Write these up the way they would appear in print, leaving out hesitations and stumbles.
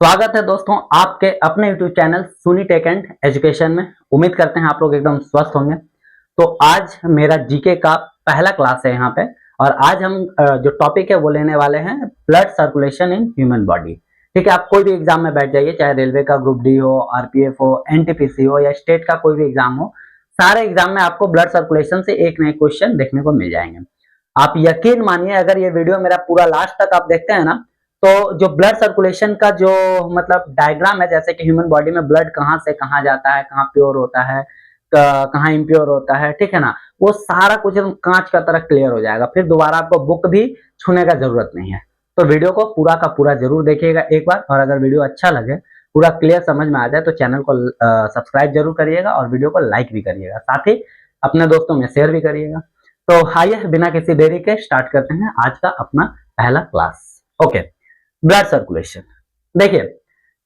स्वागत है दोस्तों आपके अपने YouTube चैनल सुनी टेक एंड एजुकेशन में। उम्मीद करते हैं आप लोग एकदम स्वस्थ होंगे। तो आज मेरा जीके का पहला क्लास है यहाँ पे, और आज हम जो टॉपिक है वो लेने वाले हैं blood circulation in human body. ठीक है, आप कोई भी एग्जाम में बैठ जाइए, चाहे रेलवे का ग्रुप डी हो, आरपीएफ हो, एनटीपीसी हो या स्टेट का कोई भी एग्जाम हो, सारे एग्जाम में आपको ब्लड सर्कुलेशन से एक नए क्वेश्चन देखने को मिल जाएंगे। आप यकीन मानिए, अगर ये वीडियो मेरा पूरा लास्ट तक आप देखते हैं ना, तो जो ब्लड सर्कुलेशन का जो मतलब डायग्राम है, जैसे कि ह्यूमन बॉडी में ब्लड कहाँ से कहाँ जाता है, कहाँ प्योर होता है, कहाँ इम्प्योर होता है, ठीक है ना, वो सारा कुछ कांच का तरह क्लियर हो जाएगा। फिर दोबारा आपको बुक भी छूने का जरूरत नहीं है। तो वीडियो को पूरा का पूरा जरूर देखिएगा एक बार, और अगर वीडियो अच्छा लगे, पूरा क्लियर समझ में आ जाए, तो चैनल को सब्सक्राइब जरूर करिएगा और वीडियो को लाइक भी करिएगा, साथ ही अपने दोस्तों में शेयर भी करिएगा। तो आइए बिना किसी देरी के स्टार्ट करते हैं आज का अपना पहला क्लास। Okay, blood circulation. देखिए,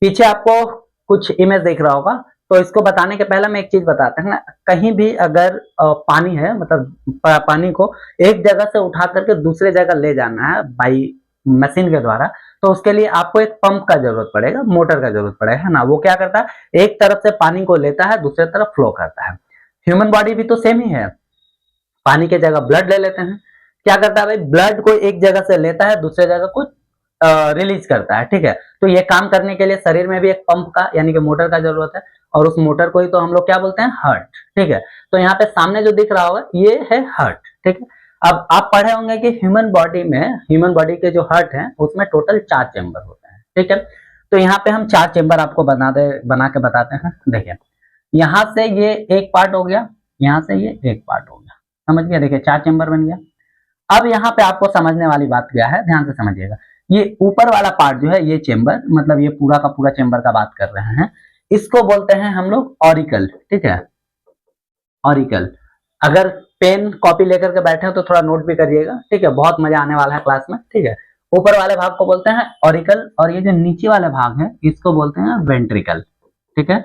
पीछे आपको कुछ इमेज दिख रहा होगा, तो इसको बताने के पहले मैं एक चीज बताते हैं ना, कहीं भी अगर पानी है, मतलब पानी को एक जगह से उठा करके दूसरे जगह ले जाना है बाई मशीन के द्वारा, तो उसके लिए आपको एक पंप का जरूरत पड़ेगा, मोटर का जरूरत पड़ेगा, है ना। वो क्या करता है, एक तरफ से पानी को लेता है, दूसरे तरफ फ्लो करता है। ह्यूमन बॉडी भी तो सेम ही है, पानी के जगह ब्लड ले लेते हैं। क्या करता है भाई, ब्लड को एक जगह से लेता है, दूसरे जगह को रिलीज करता है, ठीक है। तो ये काम करने के लिए शरीर में भी एक पंप का यानी कि मोटर का जरूरत है, और उस मोटर को ही तो हम लोग क्या बोलते हैं, हार्ट, ठीक है। तो यहाँ पे सामने जो दिख रहा होगा ये है हार्ट, ठीक है। अब आप पढ़े होंगे कि ह्यूमन बॉडी में, ह्यूमन बॉडी के जो हार्ट है उसमें टोटल 4 चेंबर होते हैं, ठीक है। तो यहाँ पे हम 4 चेंबर आपको बना के बताते हैं। देखिए, यहाँ से ये एक पार्ट हो गया, यहाँ से ये एक पार्ट हो गया, समझ गया। देखिए 4 चेंबर बन गया। अब यहाँ पे आपको समझने वाली बात क्या है, ध्यान से समझिएगा। ये ऊपर वाला पार्ट जो है, ये चेंबर, मतलब ये पूरा का पूरा चेंबर का बात कर रहे हैं, इसको बोलते हैं हम लोग ऑरिकल, ठीक है, ऑरिकल। अगर पेन कॉपी लेकर के बैठे हो तो थोड़ा नोट भी करिएगा, ठीक है, बहुत मजा आने वाला है क्लास में, ठीक है। ऊपर वाले भाग को बोलते हैं ऑरिकल, और ये जो नीचे वाले भाग है इसको बोलते हैं वेंट्रिकल, ठीक है।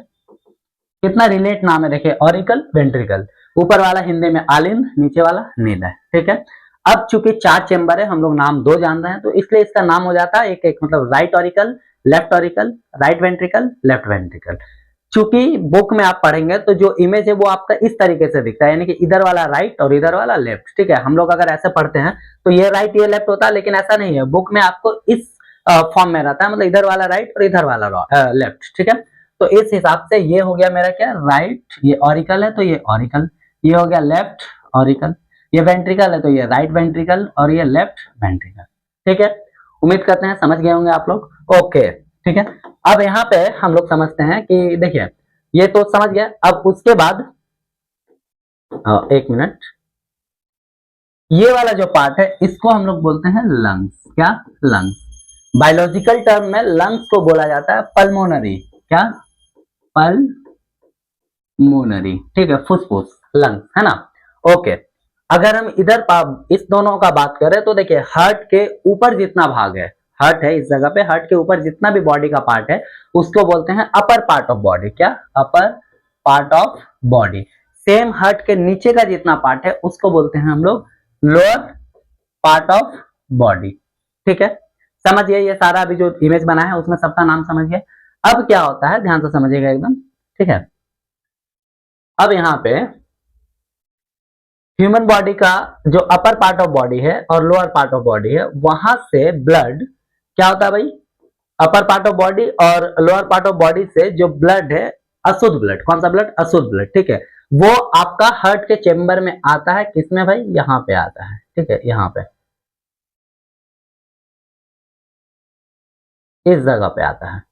कितना रिलेट नाम है, देखिए, ऑरिकल वेंट्रिकल। ऊपर वाला हिंदी में आलिंद, नीचे वाला नील है, ठीक है। अब चूंकि 4 चेंबर है, हम लोग नाम 2 जान रहे हैं, तो इसलिए इसका नाम हो जाता है एक एक, मतलब right auricle, left auricle, right ventricle, left ventricle. चूंकि बुक में आप पढ़ेंगे तो जो इमेज है वो आपका इस तरीके से दिखता है, यानी कि इधर वाला राइट और इधर वाला लेफ्ट, ठीक है। हम लोग अगर ऐसे पढ़ते हैं तो ये राइट ये लेफ्ट होता है, लेकिन ऐसा नहीं है, बुक में आपको इस फॉर्म में रहता है, मतलब इधर वाला राइट और इधर वाला लेफ्ट, ठीक है। तो इस हिसाब से ये हो गया मेरा क्या, राइट, ये ऑरिकल है तो ये ऑरिकल, ये हो गया लेफ्ट ऑरिकल, ये वेंट्रिकल है तो ये राइट वेंट्रिकल, और ये लेफ्ट वेंट्रिकल, ठीक है। उम्मीद करते हैं समझ गए होंगे आप लोग। ओके, ठीक है। अब यहाँ पे हम लोग समझते हैं कि देखिए, ये तो समझ गया। अब उसके बाद एक मिनट, ये वाला जो पार्ट है इसको हम लोग बोलते हैं लंग्स। क्या, लंग्स। बायोलॉजिकल टर्म में लंग्स को बोला जाता है पल्मोनरी। क्या, पल्मोनरी, ठीक है, फुसफुस, लंग्स, है ना। ओके, अगर हम इधर इस दोनों का बात करें तो देखिए, हार्ट के ऊपर जितना भाग है, हार्ट है इस जगह पे, हार्ट के ऊपर जितना भी बॉडी का पार्ट है उसको बोलते हैं अपर पार्ट ऑफ बॉडी। क्या, upper part of body. Same heart के नीचे का जितना पार्ट है उसको बोलते हैं हम लोग लोअर पार्ट ऑफ बॉडी, ठीक है। समझिए, ये सारा अभी जो इमेज बना है उसमें सबका नाम समझ गए। अब क्या होता है, ध्यान से समझिएगा एकदम, ठीक है। अब यहाँ पे ह्यूमन बॉडी का जो अपर पार्ट ऑफ बॉडी है और लोअर पार्ट ऑफ बॉडी है, वहां से ब्लड क्या होता है भाई, अपर पार्ट ऑफ बॉडी और लोअर पार्ट ऑफ बॉडी से जो ब्लड है, अशुद्ध ब्लड, कौन सा ब्लड, अशुद्ध ब्लड, ठीक है, वो आपका हार्ट के चेंबर में आता है। किसमें भाई, यहाँ पे आता है, ठीक है, यहाँ पे इस जगह पे आता है।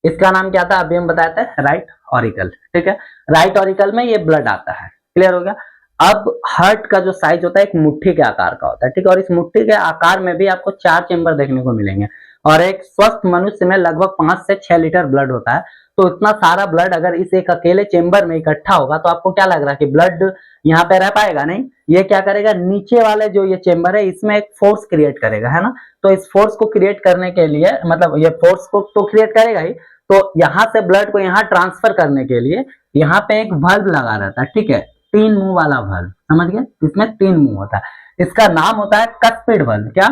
इसका नाम क्या था, अभी हम बताते हैं, राइट ऑरिकल, ठीक है। राइट ऑरिकल में ये ब्लड आता है, क्लियर हो गया। अब हार्ट का जो साइज होता है एक मुट्ठी के आकार का होता है, ठीक है, और इस मुट्ठी के आकार में भी आपको 4 चेंबर देखने को मिलेंगे, और एक स्वस्थ मनुष्य में लगभग 5 से 6 लीटर ब्लड होता है। तो इतना सारा ब्लड अगर इस एक अकेले चेंबर में इकट्ठा होगा तो आपको क्या लग रहा है कि ब्लड यहाँ पे रह पाएगा, नहीं। ये क्या करेगा, नीचे वाले जो ये चेंबर है इसमें एक फोर्स क्रिएट करेगा, है ना। तो इस फोर्स को क्रिएट करने के लिए, मतलब ये फोर्स को तो क्रिएट करेगा ही, तो यहां से ब्लड को यहाँ ट्रांसफर करने के लिए यहाँ पे एक वाल्व लगा रहता है, ठीक है, 3 मुंह वाला वाल्व, समझ गए, इसमें 3 मुंह होता है। इसका नाम होता है कस्पिड वाल्व। क्या,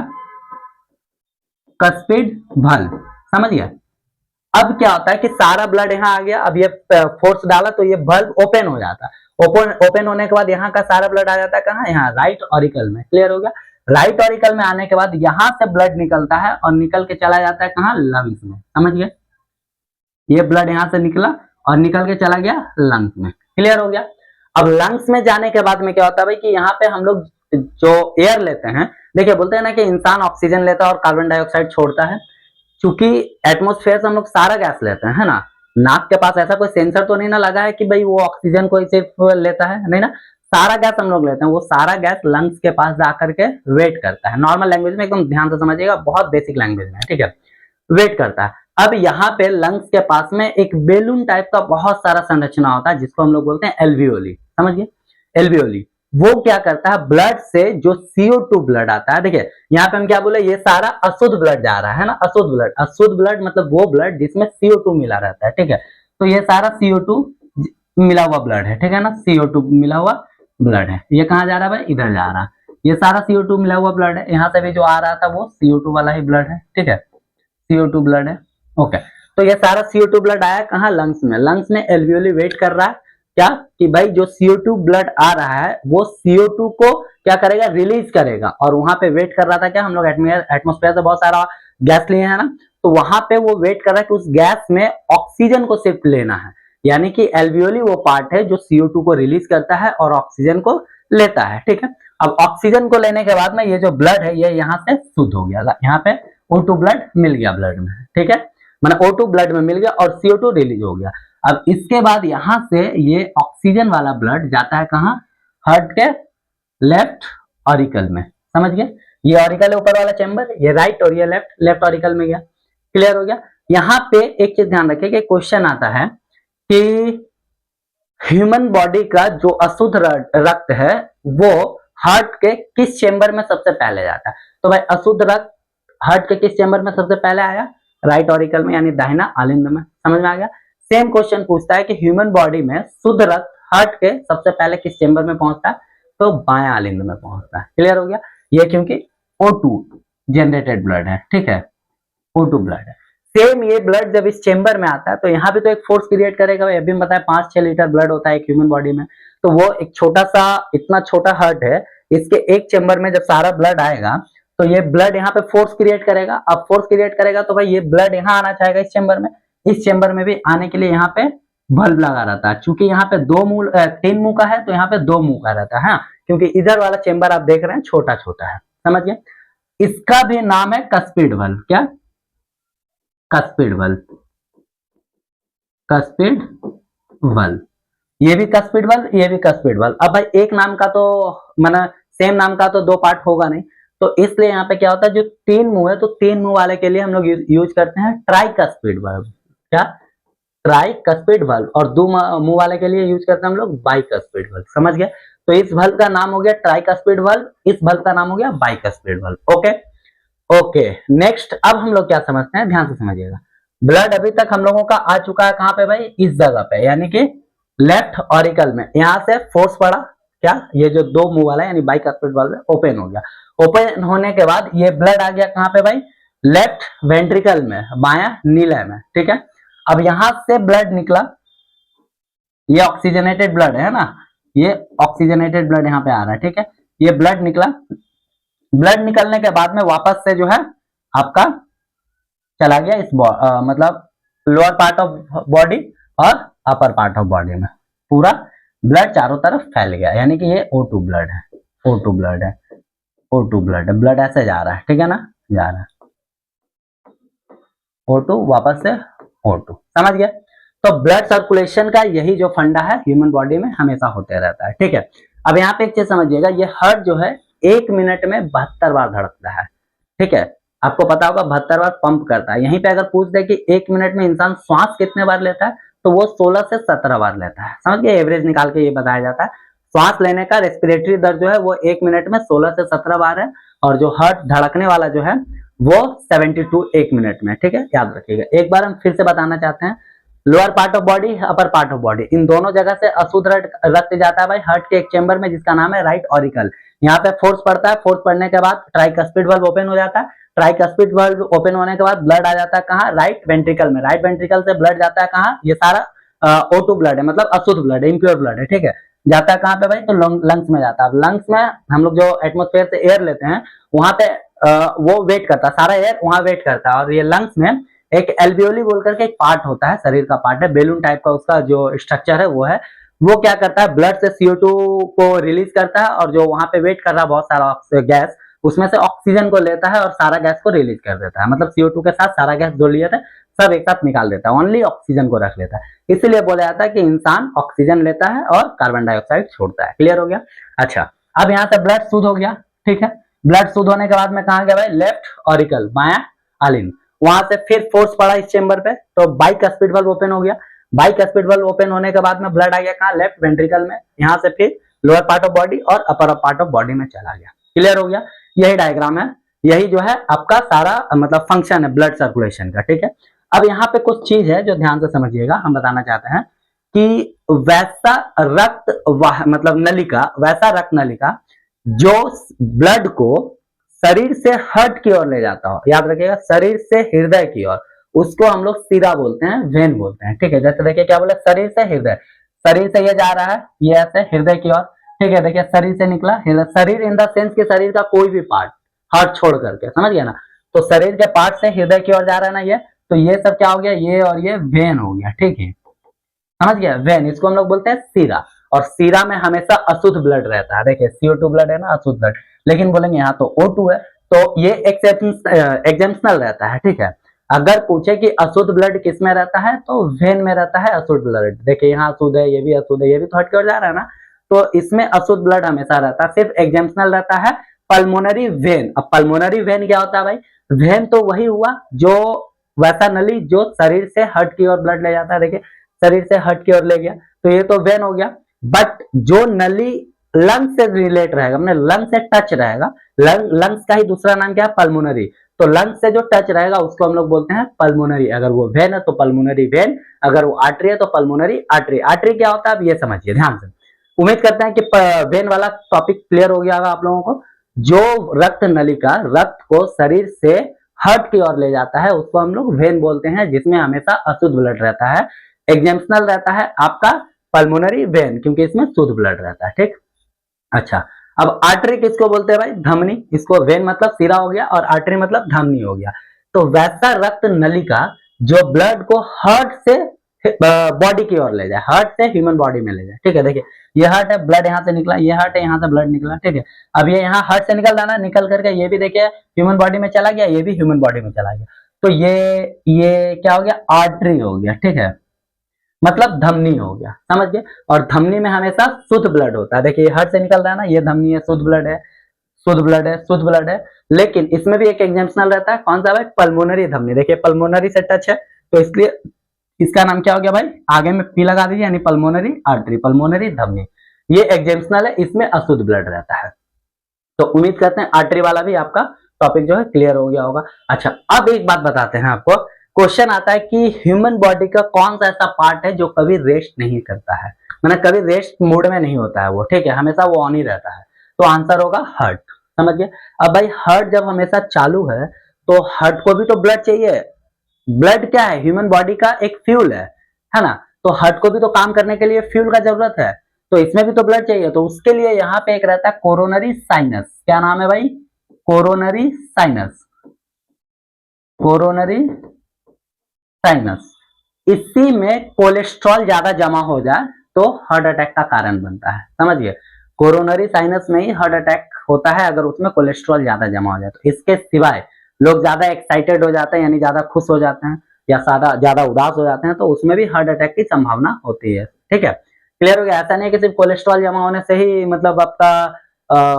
कस्पिड वाल्व, समझ गया। अब क्या होता है कि सारा ब्लड यहाँ आ गया, अब ये फोर्स डाला तो ये बल्ब ओपन हो जाता है। ओपन होने के बाद यहाँ का सारा ब्लड आ जाता है कहाँ, यहाँ राइट ऑरिकल में। क्लियर हो गया। राइट ऑरिकल में आने के बाद यहाँ से ब्लड निकलता है और निकल के चला जाता है कहाँ, लंग्स में। समझ गए, ये ब्लड यहाँ से निकला और निकल के चला गया लंग्स में। क्लियर हो गया। अब लंग्स में जाने के बाद में क्या होता है भाई कि यहाँ पे हम लोग जो एयर लेते हैं, देखिए बोलते हैं ना कि इंसान ऑक्सीजन लेता है और कार्बन डाइऑक्साइड छोड़ता है। क्योंकि एटमॉस्फेयर से हम लोग सारा गैस लेते हैं, है ना। नाक के पास ऐसा कोई सेंसर तो नहीं ना लगा है कि भाई वो ऑक्सीजन को सिर्फ लेता है, नहीं ना, सारा गैस हम लोग लेते हैं। वो सारा गैस लंग्स के पास जाकर के वेट करता है। नॉर्मल लैंग्वेज में एकदम ध्यान से समझिएगा, बहुत बेसिक लैंग्वेज में, ठीक है, वेट करता है। अब यहाँ पे लंग्स के पास में एक बेलून टाइप का बहुत सारा संरचना होता है जिसको हम लोग बोलते हैं एल्वियोली। समझिए, एल्वियोली वो क्या करता है, ब्लड से जो CO2 ब्लड आता है, देखिए यहाँ पे हम क्या बोले, ये सारा अशुद्ध ब्लड जा रहा है ना, अशुद्ध ब्लड। अशुद्ध ब्लड मतलब वो ब्लड जिसमें CO2 मिला रहता है, ठीक है। तो ये सारा CO2 मिला हुआ ब्लड है, ठीक है ना, CO2 मिला हुआ ब्लड है। ये कहाँ जा रहा है भाई, इधर जा रहा है। ये सारा CO2 मिला हुआ ब्लड है। यहाँ से भी जो आ रहा था वो CO2 वाला ही ब्लड है, ठीक है, CO2 ब्लड है। ओके, तो ये सारा CO2 ब्लड आया कहाँ, लंग्स में। लंग्स में एल्वियोली वेट कर रहा है क्या, कि भाई जो CO2 ब्लड आ रहा है वो CO2 को क्या करेगा, रिलीज करेगा। और वहां पे वेट कर रहा था क्या, हम लोग एटमॉस्फेयर से बहुत सारा गैस लिए है ना, तो वहां पे वो वेट कर रहा है कि उस गैस में ऑक्सीजन को सिर्फ लेना है। यानी कि एल्वियोली वो पार्ट है जो CO2 को रिलीज करता है और ऑक्सीजन को लेता है, ठीक है। अब ऑक्सीजन को लेने के बाद में ये जो ब्लड है ये यहाँ से शुद्ध हो गया, यहाँ पे O2 ब्लड मिल गया ब्लड में, ठीक है, मतलब O2 ब्लड में मिल गया और CO2 रिलीज हो गया। अब इसके बाद यहां से ये ऑक्सीजन वाला ब्लड जाता है कहां, हार्ट के लेफ्ट ऑरिकल में। समझ गए, ये ऑरिकल है ऊपर वाला चैम्बर, ये राइट और ये लेफ्ट ऑरिकल में गया। क्लियर हो गया। यहाँ पे एक चीज ध्यान रखिए कि क्वेश्चन आता है कि ह्यूमन बॉडी का जो अशुद्ध रक्त है वो हार्ट के किस चेंबर में सबसे पहले जाता है। तो भाई अशुद्ध रक्त हार्ट के किस चेंबर में सबसे पहले आया, राइट ऑरिकल में, यानी दाहिना आलिंद में। समझ में आ गया। सेम क्वेश्चन पूछता है कि ह्यूमन बॉडी में शुद्ध रक्त हार्ट के सबसे पहले किस चेंबर में पहुंचता है, तो बायां आलिंद में पहुंचता है। क्लियर हो गया। ये क्योंकि O2 जनरेटेड ब्लड है, ठीक है, O2 ब्लड है। सेम ये ब्लड जब इस चेंबर में आता है तो यहाँ भी तो एक फोर्स क्रिएट करेगा। अभी बताया 5-6 लीटर ब्लड होता है एक ह्यूमन बॉडी में, तो वो एक छोटा सा, इतना छोटा हार्ट है, इसके एक चेंबर में जब सारा ब्लड आएगा तो ये ब्लड यहाँ पे फोर्स क्रिएट करेगा। अब फोर्स क्रिएट करेगा तो भाई ये ब्लड यहाँ आना चाहेगा इस चेंबर में। इस चेंबर में भी आने के लिए यहाँ पे बल्ब लगा रहता है। चूंकि यहाँ पे 3 मुंह का है तो यहाँ पे 2 मुंह का रहता है, क्योंकि इधर वाला चेंबर आप देख रहे हैं छोटा छोटा है। समझिए, इसका भी नाम है कस्पिड बल्ब। क्या, कस्पिड बल्ब, कस्पिड बल्ब। ये भी कस्पिड बल्ब, ये भी कस्पिड बल्ब। अब भाई एक नाम का तो माना सेम नाम का तो 2 पार्ट होगा नहीं, तो इसलिए यहाँ पे क्या होता है, जो 3 मुंह है तो 3 मुंह वाले के लिए हम लोग यूज करते हैं ट्राइकस्पिड बल्ब। क्या, ट्राइकस्पिड बल्ब। और 2 मुंह वाले के लिए यूज करते हैं हम लोग बाइकस्पिड बल्ब। समझ गए। तो इस बल्ब का नाम हो गया ट्राइकस्पिड बल्ब, इस बल्ब का नाम हो गया bicuspid bulb. Okay okay, next अब हम लोग क्या समझते हैं, ध्यान से समझिएगा। ब्लड अभी तक हम लोगों का आ चुका है कहां पे भाई, इस जगह पे, यानी कि लेफ्ट ऑरिकल में। यहां से फोर्स पड़ा क्या, ये जो 2 मुंह वाला यानी बाइकस्पिड बल्ब है ओपन हो गया। ओपन होने के बाद ये ब्लड आ गया कहां पे भाई, लेफ्ट वेंट्रिकल में, बायां नीले में, ठीक है। अब यहां से ब्लड निकला, ये ऑक्सीजनेटेड ब्लड है ना, ये ऑक्सीजनेटेड ब्लड यहाँ पे आ रहा है, ठीक है। ये ब्लड निकला, ब्लड निकलने के बाद में वापस से जो है आपका चला गया इस मतलब लोअर पार्ट ऑफ बॉडी और अपर पार्ट ऑफ बॉडी में। पूरा ब्लड चारों तरफ फैल गया, यानी कि ये O2 ब्लड है, O2 ब्लड है, O2 ब्लड है। ब्लड ऐसे जा रहा है, ठीक है ना, जा रहा है O2 वापस से O2। समझ गए। तो ब्लड सर्कुलेशन का यही जो फंडा है ह्यूमन बॉडी में हमेशा होते रहता है, ठीक है। अब यहाँ पे एक चीज समझिएगा, ये हार्ट जो है 1 मिनट में 72 बार धड़कता है, ठीक है। आपको पता होगा 72 बार पंप करता है। यहीं पे अगर पूछ दे कि 1 मिनट में इंसान श्वास कितने बार लेता है, तो वो 16 से 17 बार लेता है। समझ गए, एवरेज निकाल के ये बताया जाता है। श्वास लेने का रेस्पिरेटरी दर जो है वो 1 मिनट में 16 से 17 बार है, और जो हार्ट धड़कने वाला जो है वो 72 1 मिनट में, ठीक है, याद रखिएगा। एक बार हम फिर से बताना चाहते हैं, lower part of body, upper part of body, इन दोनों जगह से अशुद्ध रक्त जाता है भाई हार्ट के एक चेंबर में जिसका नाम है राइट ऑरिकल। यहाँ पे फोर्स पड़ता है, फोर्स पड़ने के बाद ट्राइकस्पिड बल्ब ओपन हो जाता है, ट्राइकस्पिड वाल्व ओपन होने के बाद ब्लड आ जाता है कहाँ, राइट वेंट्रिकल में। राइट वेंट्रिकल से ब्लड जाता है कहाँ, ये सारा O2 ब्लड है, मतलब अशुद्ध ब्लड है, इम्प्योर ब्लड है, ठीक है। जाता है कहाँ पे भाई, तो लंग्स में जाता है। लंग्स में हम लोग जो एटमोस्फेयर से एयर लेते हैं वहां पे वो वेट करता है, सारा एयर वहां वेट करता है। और ये लंग्स में एक एल्वियोली बोल करके एक पार्ट होता है, शरीर का पार्ट है, बेलून टाइप का उसका जो स्ट्रक्चर है वो है। वो क्या करता है, ब्लड से CO2 को रिलीज करता है, और जो वहां पे वेट कर रहा है बहुत सारा गैस, उसमें से ऑक्सीजन को लेता है और सारा गैस को रिलीज कर देता है। मतलब CO2 के साथ सारा गैस जो लिया था सब एक साथ निकाल देता है, ओनली ऑक्सीजन को रख लेता है। इसीलिए बोला जाता है कि इंसान ऑक्सीजन लेता है और कार्बन डाइऑक्साइड छोड़ता है। क्लियर हो गया। अच्छा, अब यहाँ से ब्लड शुद्ध हो गया, ठीक है। ब्लड शुद्ध होने के बाद में कहा गया भाई, लेफ्ट ऑरिकल, बाया आलिन। वहां से फिर फोर्स पड़ा इस चेंबर पे, तो बाइकस्पिड वाल्व ओपन हो गया। बाइकस्पिड वाल्व ओपन होने के बाद में ब्लड आ गया कहाँ, लेफ्ट वेंट्रिकल में। यहाँ से फिर लोअर पार्ट ऑफ बॉडी और अपर पार्ट ऑफ बॉडी में चला गया। क्लियर हो गया। यही डायग्राम है, यही जो है आपका सारा मतलब फंक्शन है ब्लड सर्कुलेशन का, ठीक है। अब यहाँ पे कुछ चीज है जो ध्यान से समझिएगा, हम बताना चाहते हैं कि वैसा रक्त मतलब नलिका, वैसा रक्त नलिका जो ब्लड को शरीर से हर्ट की ओर ले जाता हो, याद रखिएगा, शरीर से हृदय की ओर, उसको हम लोग सिरा बोलते हैं, वेन बोलते हैं, ठीक है। जैसे देखिए क्या बोले, शरीर से हृदय, शरीर से ये जा रहा है, ये ऐसे हृदय की ओर, ठीक है। देखिए शरीर से निकला हृदय, शरीर इन द सेंस के शरीर का कोई भी पार्ट, हार्ट छोड़ करके, समझ गया ना। तो शरीर के पार्ट से हृदय की ओर जा रहा है ना ये, तो ये सब क्या हो गया, ये और ये वेन हो गया, ठीक है, समझ गया। वेन, इसको हम लोग बोलते हैं सीरा। और सीरा में हमेशा अशुद्ध ब्लड रहता है। देखिए CO2 ब्लड है ना, अशुद्ध ब्लड, लेकिन बोलेंगे यहाँ तो O2 है, तो ये एग्जेम्पशनल रहता है, ठीक है। अगर पूछे कि अशुद्ध ब्लड किस में रहता है, तो वेन में रहता है अशुद्ध ब्लड। देखिए यहाँ अशुद्ध है, ये भी अशुद्ध है, ये भी तो हट के जा रहा है ना, तो इसमें अशुद्ध ब्लड हमेशा रहता है। सिर्फ एग्जेम्पशनल रहता है पल्मोनरी वेन। अब पल्मोनरी वेन क्या होता है भाई, वेन तो वही हुआ जो वैसा नली जो शरीर से हट की ओर ब्लड ले जाता है। देखिए शरीर से हट की ओर ले गया, तो ये तो वेन हो गया। बट जो नली लंग से रिलेट रहेगा, मतलब लंग से टच रहेगा, लंग्स का ही दूसरा नाम क्या है, पल्मोनरी। तो लंग से जो टच रहेगा उसको हम लोग बोलते हैं पल्मोनरी। अगर वो वेन है तो पल्मोनरी वेन, अगर वो आर्टरी है तो पल्मोनरी आर्टरी। आर्टरी क्या होता है अब ये समझिए ध्यान से। उम्मीद करते हैं कि वेन वाला टॉपिक क्लियर हो गया होगा आप लोगों को। जो रक्त नलिका रक्त को शरीर से हार्ट की ओर ले जाता है उसको हम लोग वेन बोलते हैं, जिसमें हमेशा अशुद्ध ब्लड रहता है। एग्जेम्पशनल रहता है आपका पल्मोनरी वेन, क्योंकि इसमें शुद्ध ब्लड रहता है, ठीक। अच्छा, अब आर्टरी किसको बोलते हैं भाई, धमनी। इसको वेन मतलब सिरा हो गया और आर्टरी मतलब धमनी हो गया। तो वैसा रक्त नलिका जो ब्लड को हार्ट से बॉडी की ओर ले जाए, हार्ट से ह्यूमन बॉडी में ले जाए, ठीक है। देखिए ये हार्ट है, ब्लड यहाँ से निकला, ये हार्ट है, यहाँ से ब्लड निकला, ठीक है। अब ये यहाँ हार्ट से निकल रहा ना, निकल करके ये भी देखिए ह्यूमन बॉडी में चला गया, ये भी ह्यूमन बॉडी में चला गया। तो ये क्या हो गया, आर्टरी हो गया, ठीक है, मतलब धमनी हो गया, समझ गए। और धमनी में हमेशा शुद्ध ब्लड होता है। देखिए हार्ट से निकल रहा है ना, ये धमनी है, शुद्ध ब्लड है, शुद्ध ब्लड है, शुद्ध ब्लड है। लेकिन इसमें भी एक एग्जाम्पल रहता है, कौन सा भाई, पल्मोनरी धमनी। देखिए पल्मोनरी से टच है, तो इसलिए इसका नाम क्या हो गया भाई, आगे में पी लगा दीजिए, यानी पल्मोनरी आर्टरी, पल्मोनरी धमनी। ये एग्जाम्पल है, इसमें अशुद्ध ब्लड रहता है। तो उम्मीद करते हैं आर्टरी वाला भी आपका टॉपिक जो है क्लियर हो गया होगा। अच्छा, अब एक बात बताते हैं आपको। क्वेश्चन आता है कि ह्यूमन बॉडी का कौन सा ऐसा पार्ट है जो कभी रेस्ट नहीं करता है, मतलब कभी रेस्ट मोड में नहीं होता है वो, ठीक है, हमेशा वो ऑन ही रहता है। तो आंसर होगा हार्ट, समझ गए। अब भाई हार्ट जब हमेशा चालू है तो हार्ट को भी तो ब्लड चाहिए। ब्लड क्या है, ह्यूमन बॉडी का एक फ्यूल है ना। तो हार्ट को भी तो काम करने के लिए फ्यूल का जरूरत है, तो इसमें भी तो ब्लड चाहिए। तो उसके लिए यहाँ पे एक रहता है कोरोनरी साइनस। क्या नाम है भाई, कोरोनरी साइनस, कोरोनरी साइनस। इसी में कोलेस्ट्रॉल ज्यादा जमा हो जाए तो हार्ट अटैक का कारण बनता है, समझिए। कोरोनरी साइनस में ही हार्ट अटैक होता है अगर उसमें कोलेस्ट्रॉल ज्यादा जमा हो जाए तो। इसके सिवाय लोग ज्यादा एक्साइटेड हो जाते हैं, यानी ज्यादा खुश हो जाते हैं, या ज्यादा उदास हो जाते हैं, तो उसमें भी हार्ट अटैक की संभावना होती है, ठीक है। क्लियर हो गया। ऐसा नहीं है कि सिर्फ कोलेस्ट्रॉल जमा होने से ही मतलब आपका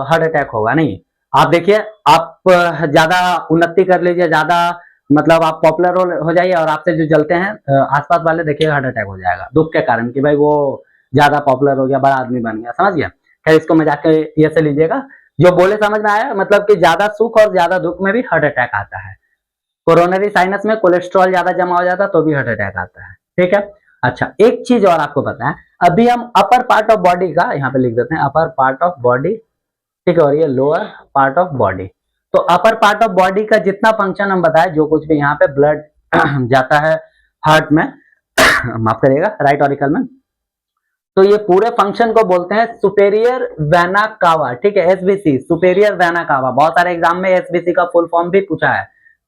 हार्ट अटैक होगा, नहीं। आप देखिए, आप ज्यादा उन्नति कर लीजिए, ज्यादा मतलब आप पॉपुलर हो जाइए, और आपसे जो जलते हैं आसपास वाले, देखिए हार्ट अटैक हो जाएगा दुख के कारण, कि भाई वो ज्यादा पॉपुलर हो गया, बड़ा आदमी बन गया, समझ गया। खैर इसको मजाक के ये से लीजिएगा, जो बोले समझ में आया, मतलब कि ज्यादा सुख और ज्यादा दुख में भी हार्ट अटैक आता है। कोरोनरी साइनस में कोलेस्ट्रॉल ज्यादा जमा हो जाता है तो भी हार्ट अटैक आता है, ठीक है। अच्छा, एक चीज और आपको पता है, अभी हम अपर पार्ट ऑफ बॉडी का यहाँ पे लिख देते हैं, अपर पार्ट ऑफ बॉडी, ठीक है, और ये लोअर पार्ट ऑफ बॉडी। तो अपर पार्ट ऑफ बॉडी का जितना फंक्शन हम बताए, जो कुछ भी यहाँ पे ब्लड जाता है हार्ट में माफ करिएगा राइट ऑरिकल में, तो ये पूरे फंक्शन को बोलते हैं सुपेरियर वेना कावा। ठीक है, एसबीसी, सुपेरियर वेना कावा। बहुत सारे एग्जाम में एसबीसी का फुल फॉर्म भी पूछा है,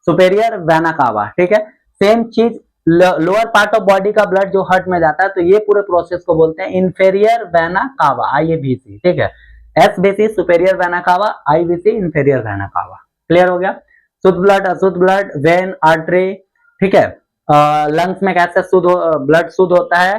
सुपेरियर वेना कावा। ठीक है, सेम चीज लोअर पार्ट ऑफ बॉडी का ब्लड जो हार्ट में जाता है, तो ये पूरे प्रोसेस को बोलते हैं इंफेरियर वेना कावा, आईवीसी। ठीक है, SBC superior vena cava, IVC inferior vena cava. Clear हो गया? शुद्ध ब्लड, अशुद्ध ब्लड, वेन, आर्टरी। ठीक है, लंग्स में कैसे ब्लड शुद्ध होता है,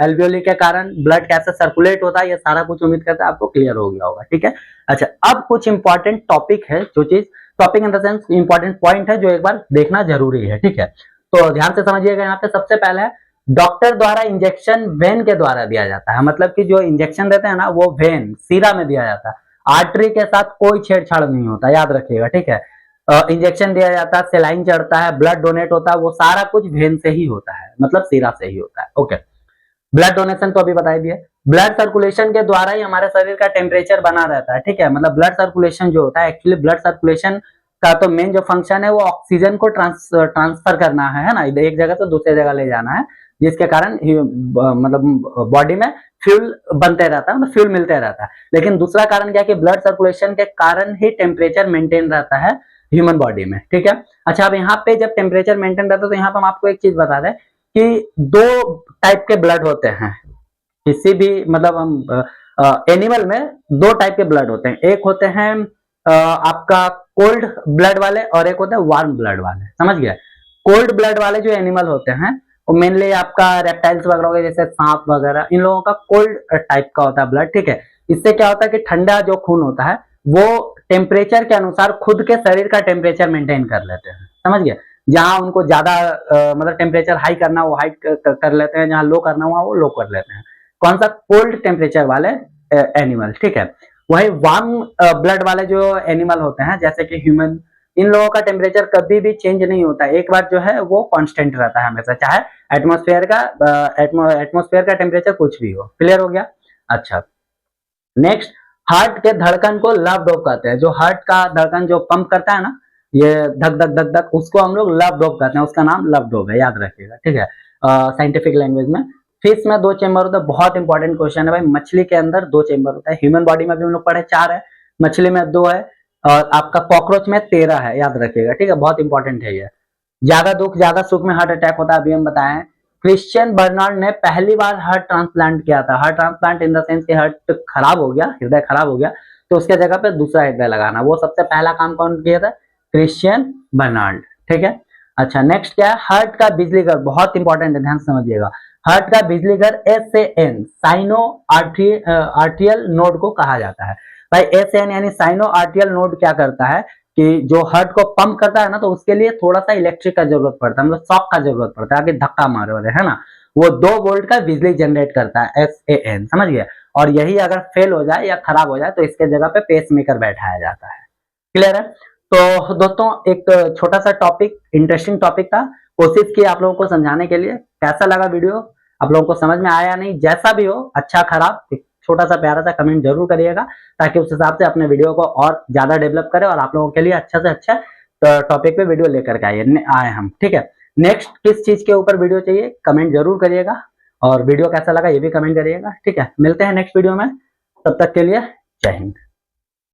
एल्वियोली के कारण ब्लड कैसे सर्कुलेट होता है, ये सारा कुछ उम्मीद करते हैं आपको क्लियर हो गया होगा। ठीक है, अच्छा अब कुछ इंपॉर्टेंट टॉपिक है, जो चीज topic in the sense important point है, जो एक बार देखना जरूरी है। ठीक है, तो ध्यान से समझिएगा। यहाँ पे सबसे पहले डॉक्टर द्वारा इंजेक्शन वेन के द्वारा दिया जाता है, मतलब कि जो इंजेक्शन देते हैं ना वो वेन सीरा में दिया जाता है, आर्टरी के साथ कोई छेड़छाड़ नहीं होता, याद रखिएगा। ठीक है, इंजेक्शन दिया जाता है, सेलाइन चढ़ता है, ब्लड डोनेट होता है, वो सारा कुछ वेन से ही होता है, मतलब सीरा से ही होता है। ओके, ब्लड डोनेशन तो अभी बता दिया। ब्लड सर्कुलेशन के द्वारा ही हमारे शरीर का टेम्परेचर बना रहता है। ठीक है, मतलब ब्लड सर्कुलेशन जो होता है, एक्चुअली ब्लड सर्कुलेशन का तो मेन जो फंक्शन है वो ऑक्सीजन को ट्रांसफर करना है ना, एक जगह से दूसरे जगह ले जाना है, जिसके कारण मतलब बॉडी में फ्यूल बनते रहता है, मतलब फ्यूल मिलते रहता है। लेकिन दूसरा कारण क्या है कि ब्लड सर्कुलेशन के कारण ही टेम्परेचर मेंटेन रहता है ह्यूमन बॉडी में। ठीक है, अच्छा अब यहाँ पे जब टेम्परेचर मेंटेन रहता है, तो यहाँ पे हम आपको एक चीज बता दें कि दो टाइप के ब्लड होते हैं किसी भी, मतलब हम एनिमल में दो टाइप के ब्लड होते हैं। एक होते हैं आपका कोल्ड ब्लड वाले, और एक होते हैं वार्म ब्लड वाले। समझ गया? कोल्ड ब्लड वाले जो एनिमल होते हैं वो मेनली आपका रेप्टाइल्स वगैरह हो गए, जैसे सांप वगैरह, इन लोगों का कोल्ड टाइप का होता है ब्लड। ठीक है, इससे क्या होता है कि ठंडा जो खून होता है वो टेम्परेचर के अनुसार खुद के शरीर का टेम्परेचर मेंटेन कर लेते हैं। समझ गए? जहां उनको ज्यादा मतलब टेम्परेचर हाई करना वो हाई कर लेते हैं, जहां लो करना वो लो कर लेते हैं। कौन सा? कोल्ड टेम्परेचर वाले एनिमल। ठीक है, वही वार्म ब्लड वाले जो एनिमल होते हैं जैसे कि ह्यूमन, इन लोगों का टेम्परेचर कभी भी चेंज नहीं होता, एक बार जो है वो कांस्टेंट रहता है हमेशा, चाहे एटमॉस्फेयर का टेम्परेचर कुछ भी हो। क्लियर हो गया? अच्छा, नेक्स्ट, हार्ट के धड़कन को लव डोप कहते हैं। जो हार्ट का धड़कन जो पंप करता है ना, ये धक धक धक धक, उसको हम लोग लव डोप कहते हैं, उसका नाम लव डोप है, याद रखिएगा। ठीक है, साइंटिफिक लैंग्वेज में। फिश में 2 चेंबर होता है, बहुत इंपॉर्टेंट क्वेश्चन है भाई। मछली के अंदर 2 चेंबर होता है, ह्यूमन बॉडी में भी हम लोग पढ़े 4 है, मछली में 2 है, और आपका कॉकरोच में 13 है, याद रखिएगा। ठीक है, बहुत इंपॉर्टेंट है ये। ज्यादा दुख ज्यादा सुख में हार्ट अटैक होता है, अभी हम बताएं। क्रिश्चियन बर्नार्ड ने पहली बार हार्ट ट्रांसप्लांट किया था। Heart transplant in the sense कि हार्ट खराब हो गया, हृदय खराब हो गया, तो उसके जगह पे दूसरा हृदय लगाना, वो सबसे पहला काम कौन किया था? Christian Barnard. ठीक है, अच्छा नेक्स्ट क्या है? हार्ट का बिजली घर बहुत इंपॉर्टेंट है, ध्यान समझिएगा। हार्ट का बिजली घर SAN, साइनो आर्टियल नोड को कहा जाता है। भाई SAN यानी साइनो आर्टियल नोड क्या करता है कि जो हार्ट को पंप करता है ना, तो उसके लिए थोड़ा सा इलेक्ट्रिक का जरूरत पड़ता है, मतलब शॉक का जरूरत पड़ता है, आगे धक्का मारे वाले, है ना, वो 2 वोल्ट का बिजली जनरेट करता है SAN। समझ गए? और यही अगर फेल हो जाए या खराब हो जाए तो इसके जगह पे पेस मेकर बैठाया जाता है। क्लियर है? तो दोस्तों एक छोटा सा टॉपिक, इंटरेस्टिंग टॉपिक था, कोशिश की आप लोगों को समझाने के लिए। कैसा लगा वीडियो? आप लोगों को समझ में आया नहीं? जैसा भी हो, अच्छा खराब, एक छोटा सा प्यारा सा कमेंट जरूर करिएगा, ताकि उस हिसाब से अपने वीडियो को और ज्यादा डेवलप करें और आप लोगों के लिए अच्छा से अच्छा टॉपिक पे वीडियो लेकर के आए हम। ठीक है, नेक्स्ट किस चीज के ऊपर वीडियो चाहिए कमेंट जरूर करिएगा, और वीडियो कैसा लगा ये भी कमेंट करिएगा। ठीक है, मिलते हैं नेक्स्ट वीडियो में, तब तक के लिए जय हिंद।